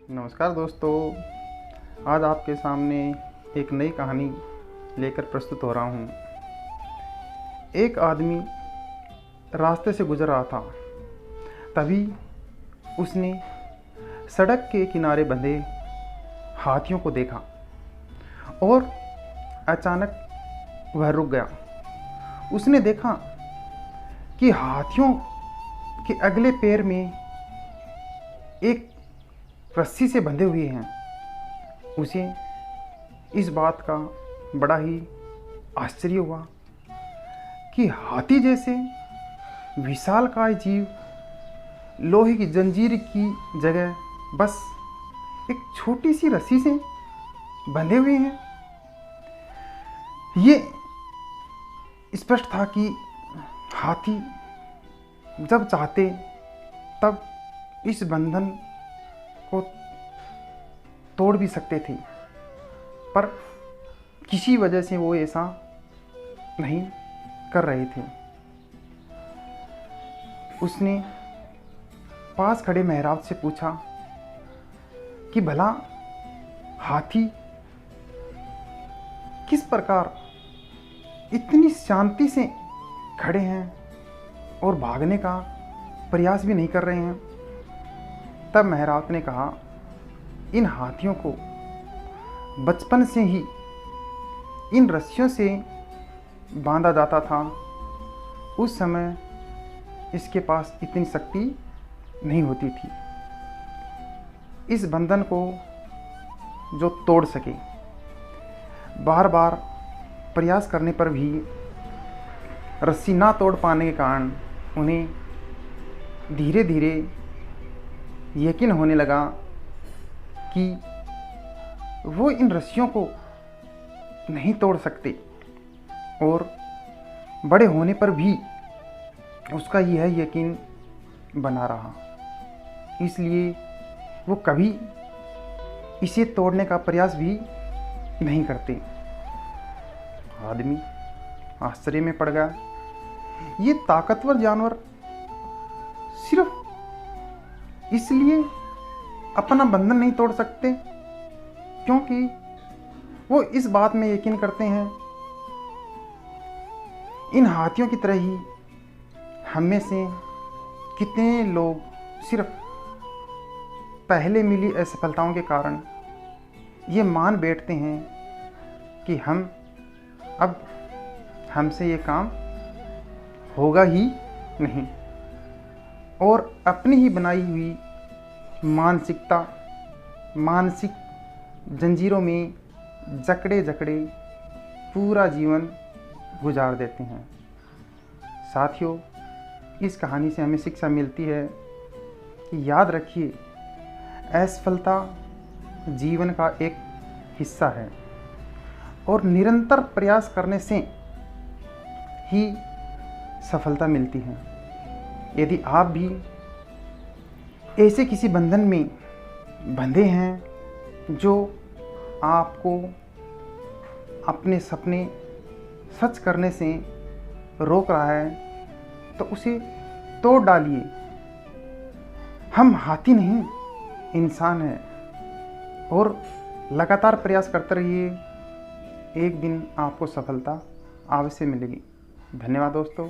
नमस्कार दोस्तों, आज आपके सामने एक नई कहानी लेकर प्रस्तुत हो रहा हूँ। एक आदमी रास्ते से गुजर रहा था। तभी उसने सड़क के किनारे बंधे हाथियों को देखा और अचानक वह रुक गया। उसने देखा कि हाथियों के अगले पैर में एक रस्सी से बंधे हुए हैं। उसे इस बात का बड़ा ही आश्चर्य हुआ कि हाथी जैसे विशालकाय जीव लोहे की जंजीर की जगह बस एक छोटी सी रस्सी से बंधे हुए हैं। ये स्पष्ट था कि हाथी जब चाहते तब इस बंधन को तोड़ भी सकते थे, पर किसी वजह से वो ऐसा नहीं कर रहे थे। उसने पास खड़े मेहराब से पूछा कि भला हाथी किस प्रकार इतनी शांति से खड़े हैं और भागने का प्रयास भी नहीं कर रहे हैं। तब मेहराब ने कहा, इन हाथियों को बचपन से ही इन रस्सियों से बांधा जाता था। उस समय इसके पास इतनी शक्ति नहीं होती थी इस बंधन को जो तोड़ सके। बार बार प्रयास करने पर भी रस्सी ना तोड़ पाने के कारण उन्हें धीरे धीरे यकीन होने लगा कि वो इन रस्सियों को नहीं तोड़ सकते, और बड़े होने पर भी उसका यह यकीन बना रहा। इसलिए वो कभी इसे तोड़ने का प्रयास भी नहीं करते। आदमी आश्चर्य में पड़ गया। ये ताकतवर जानवर सिर्फ इसलिए अपना बंधन नहीं तोड़ सकते क्योंकि वो इस बात में यकीन करते हैं। इन हाथियों की तरह ही हम में से कितने लोग सिर्फ पहले मिली असफलताओं के कारण ये मान बैठते हैं कि अब हमसे ये काम होगा ही नहीं, और अपनी ही बनाई हुई मानसिक जंजीरों में जकड़े जकड़े पूरा जीवन गुजार देते हैं। साथियों, इस कहानी से हमें शिक्षा मिलती है कि याद रखिए, असफलता जीवन का एक हिस्सा है और निरंतर प्रयास करने से ही सफलता मिलती है। यदि आप भी ऐसे किसी बंधन में बंधे हैं जो आपको अपने सपने सच करने से रोक रहा है, तो उसे तोड़ डालिए। हम हाथी नहीं, इंसान हैं, और लगातार प्रयास करते रहिए। एक दिन आपको सफलता अवश्य मिलेगी। धन्यवाद दोस्तों।